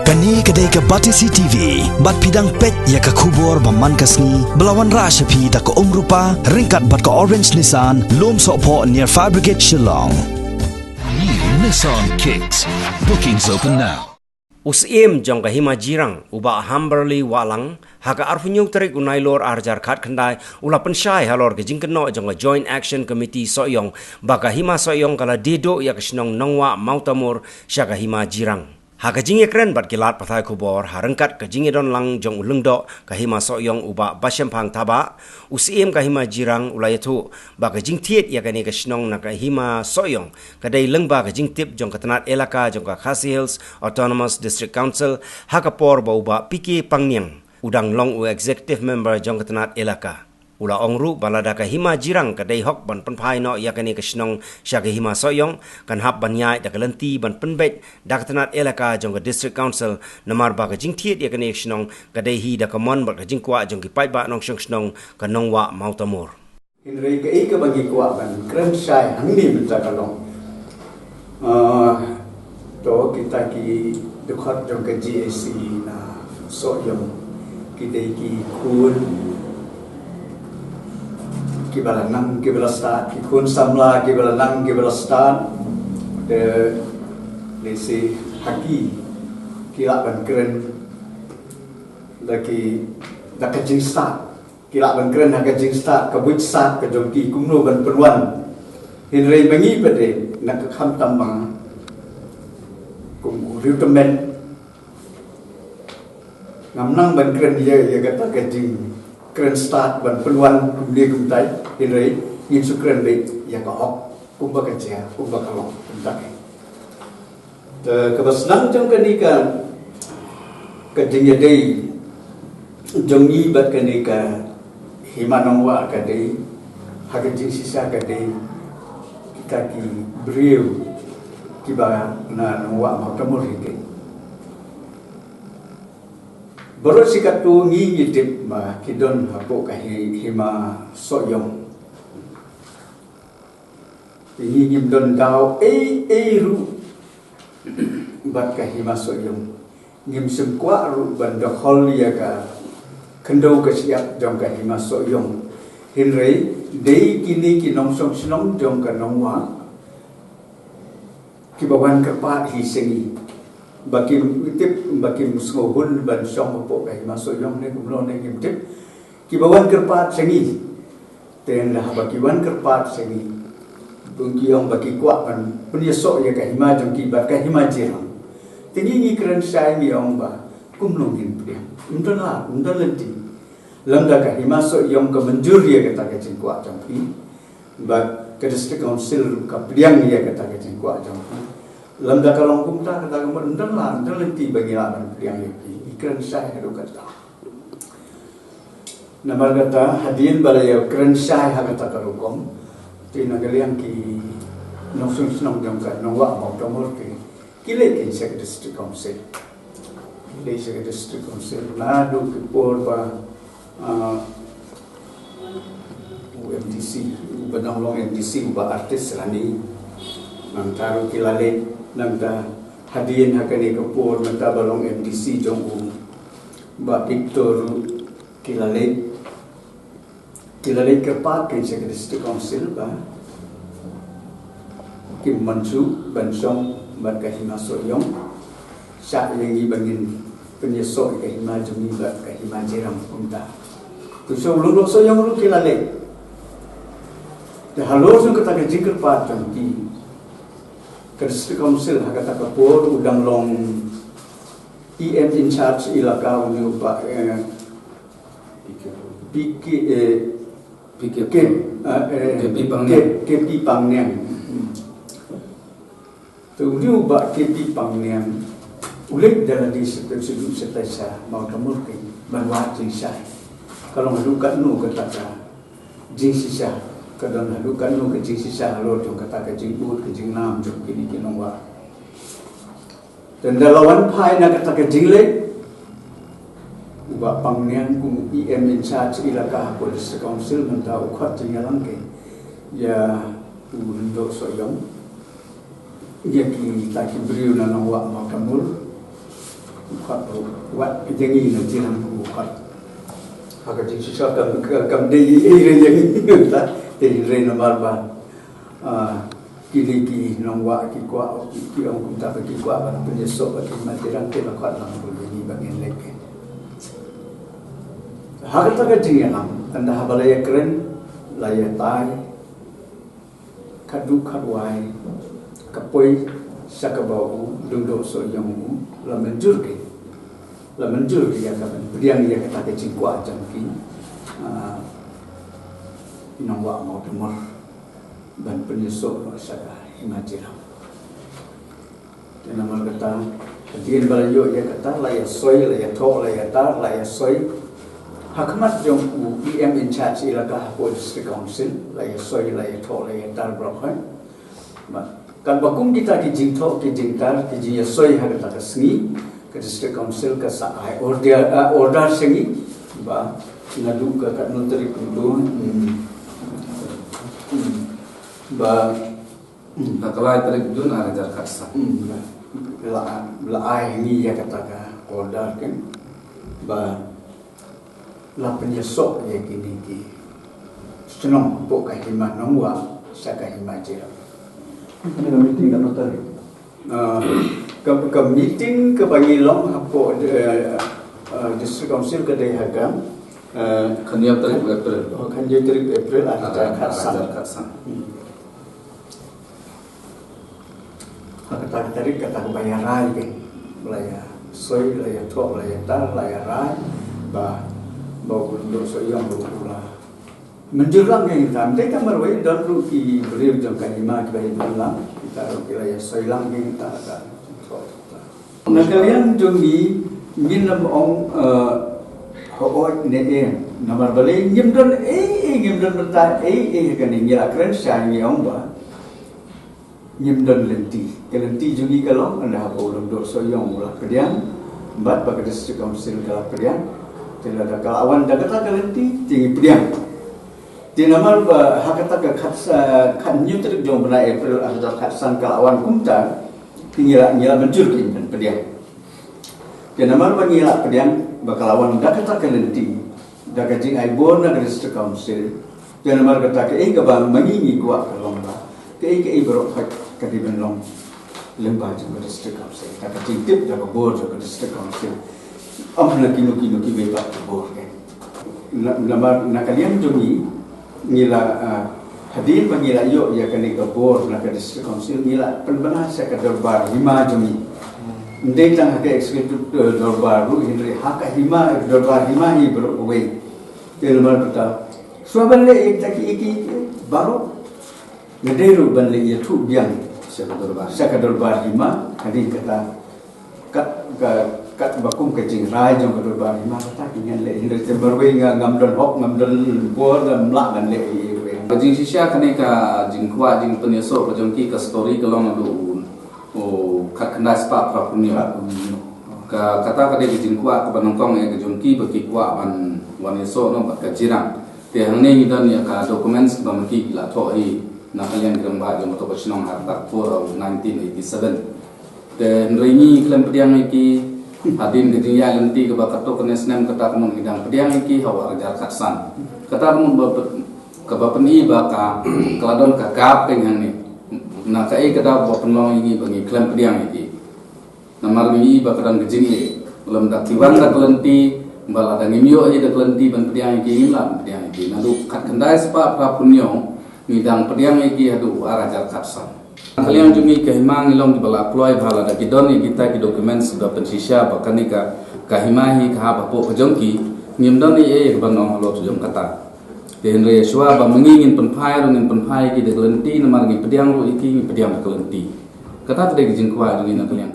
Kani kedai ke Batisi TV, bat pidang pet ya ke kubur baman kasni, belawan rasyapi da ke rupa, ringkat bat ke Orange Nissan, lom sokpo near Fire Brigade Shillong. New Nissan Kicks. Bookings open now. Usim jong kahima jirang uba Hamberley walang haka arfunyuk terik unailor arjar khat khandai ula pensyai halor gejing keno jong Joint Action Committee soyong baka hima soyong kala dedo ya kesnong nongwa mautamur syaka hima jirang haka jinge kren bat kilat pathai kubor harengkat kejinge don lang jong ulungdo kahima soyong uba basyempang taba usim kahima jirang ulayatu baka jing tiet ya kani kesnong na kahima soyong kadai lengba kejing tip jong ketenat elaka jong ka Khasi Hills Autonomous District Council haka por ba uba piki pangniang udang long u executive member jong ketenat elaka ula ongru balada kahima jirang kadai hok ban penpai no ya kani kesnong syaka hima soyong kan hab ban yai da kalenti ban penbet da ketenat elaka jong ka district council namar ba ka jing tiet ya kani kesnong kadai hi da kamon ba ka jing kwa jong ki pai ba nong shong ka nongwa mautamur Henry ke ika bagi kuat ban keren sai hangni minta kalong to kita ki dekat jong ke GAC na soyong kita ki kun ki balanang ki balastad ki kun samla ki balanang ki balastad de lesi haki ki ban keren laki da kajing start kila ban keren haka jing start ka buit start ka jongki kumno ban perwan Henry bangi pede nak kham tambang kum recommend ngamnang ban keren ya kata ka jing keren start ban perwan kum dia kum tai Henry in su keren le ya ka ok kum ba ka chia kum ba ka lo kum ta ke basnang jong ka ni ka jing ya dei jongi bat ka ni ka himanongwa kadai hagajing sisa kadai kita ki beriu kiba na nongwa makamur hike baru sikatu ngi ngitip ma kidon hapo ka hima soyong ini ngimdon dau ru bat ka hima soyong ngim semkwa ru bandahol ya ka kendau kesiap jong ka hima soyong Henry dei kini kinong song sinong jong ka nongwa kibawan kerpa hisengi baki tip baki musngohun ban song po ka hima soyong ne kumlo ne kimtip kibawan kerpa sengi ten dah baki wan kerpa sengi bungkiong baki kwa kan punyesok ya ka hima jong ki bat ka hima jirang tingi keren sai mi ong ba kumlo ngin pria undala lenti lamda ka himasok yang ka menjur ya kata ka cingkwa jampi ba ka district council ka pliang ya kata ka cingkwa jampi lamda ka longkum ta kata ka undala lenti bagi laban pliang ya ikran sai hadu kata namar kata hadin balaya kran sai ha kata ka rukom tina galiang ki nosung snong jam ka nongwa mau tomor ki kile ki sa district council Malaysia District Council nadu ke por ba UMDC benang long MDC ba artis rani nang taru kilale nang da hadian hakani ke por mata balong MDC jong ba Victor kilale ke pak ke District Council ba Kim Mansu Bansong bat ka hima soyong sa yang ibangin penyesok ke hima jumi bat ka hima jirang punta kuso lulu soyong lu kilale de halo sun kata ke jingker pat tanti ke District Council hakata ka por udang long EM in charge ilaka uni upa Kepi Pangneng tu ni uba Kepi Pangneng ulit dalam di sedut setasa mau temur ke banwa jinsai kalau halukan nu kata jinsisa kadang halukan nu ke jinsisa halo jong kata ke jingput ke jingnam jong kini kinongwa dan dalawan pai na kata ke jingle uba Pangneng kum EM in charge ilaka Police Council mentau khat jingalang ke ya untuk soyong ia ki taki beriu na nongwa makamul khot wat jengi na jiram ku khot haka ji sisa kam de re jengi ta te re na marba ki nong wa ki kwa ki ong kum ta ki kwa ba pe so ba ki ma jiram te na khot na ku jengi ba ngin lek haka ta ka jingi nam anda habalaya kren laya tai kadu kadwai kapoi sakabau dungdo so yang la menjur ya kapan beriang ya kata ke cingkwa jangki inangwa mau temur dan penyusup saka himajiram dan nama kata kejadian balayo ya kata laya soy laya tok laya tar laya soy Hakamat jom PM in charge ilaka po district council laya soy laya tok laya tar brokai kan bakum kita ki jingtho ki jingtar ki ji soy ha ka sngi ke district council ka sa ai order sengi ba ngadu ka notary kundu ba nakalai tarik dun ada jar kasa la ai ni ya kata ka order kan ba la penyesok ya kini ki senong po ka himan nongwa sa ka himajira Kena meeting kat notary. Ke meeting ke Bangilong hapo district council ke Dehagam kanya tarik April kan je trip April ada kasa khasan kata tarik kata bayar rai ke laya soy laya tok laya tar laya rai ba bau dulu so yang berpula menjelang yang hitam mereka merway dan ruki beliau jangka lima kita hilang kita ruki laya soy lang yang kita ada nah kalian jombi minum ong hooi ne nomor balik nyimdon nyimdon berta kan ini akren syangi ong ba nyimdon lenti kelenti jungi kalau anda hapo ulung dok so yang ulah kedian bat bagi district council kalau kedian tidak ada kalawan dah kata kelenti tinggi kedian di nama hakata ke kan nyutrik jong bena April ada khatsan kalawan kumta tinggal mencurkin dan kedian di nama ngila kedian bakalawan dah kata kelenti dah kajing aibon na district council di nama kata ke bang mengingi kuat kalomba ke berok kadiban long lembah juga district council kata cintip jaga board juga district council amna kino kiba board kan nama kalian jumi ngila hadir pangila yo ya kani ke board na district council ngila penbahasa ke dorbar hima jumi ndai tang ke executive dorbar ru hindri haka hima dorbar hima hi berway kelmar kata suaban le iki baru ngederu ban le ya thu biang saka dorbar hima hadir kata kat bakum kecing rai jong dorbar hima kata ingin le hindri berway ngamdon hok ngamdon bor dan mlak dan le jing sisya kane ka jing kwa jing penyeso jong ki ka story kalong adu kat kena spa prapunyo ka kata ka de jing kwa ka banongkong e jong ki baki kwa ban waneso no ka jirang te hangne ni dan ya ka documents ba maki la tho hi na kalian gram ba jong to bachnong har tak for 1987 te nrini klam pediang iki hadin de ya lenti ka ba kato kenes nem kata mun idang pediang iki hawa rajar katsan kata mun ka ba peni ba ka kladon ka kap penghang ni na ka kada ba penlong ini bagi klam pediang iki namar ni ba kadang gejing lam dak tiwan dak lenti bala dang imyo ai dak lenti ban pediang iki lam pediang iki nalu kat kendai spa prapunyo midang pediang iki hadu arajar katsan kalian jumi kahimang ilong di bala kloy bhala dak kidon ni kita ki dokumen sudah pensisya bakani ka kahimahi ka ba po jongki ngimdon ni ban ong lo jong kata Henry Yeshua ba mengingin penpai rungin penpai ki de kelenti namar gi pediang ru iki pediang kelenti kata tade gi jingkwa dengan kalian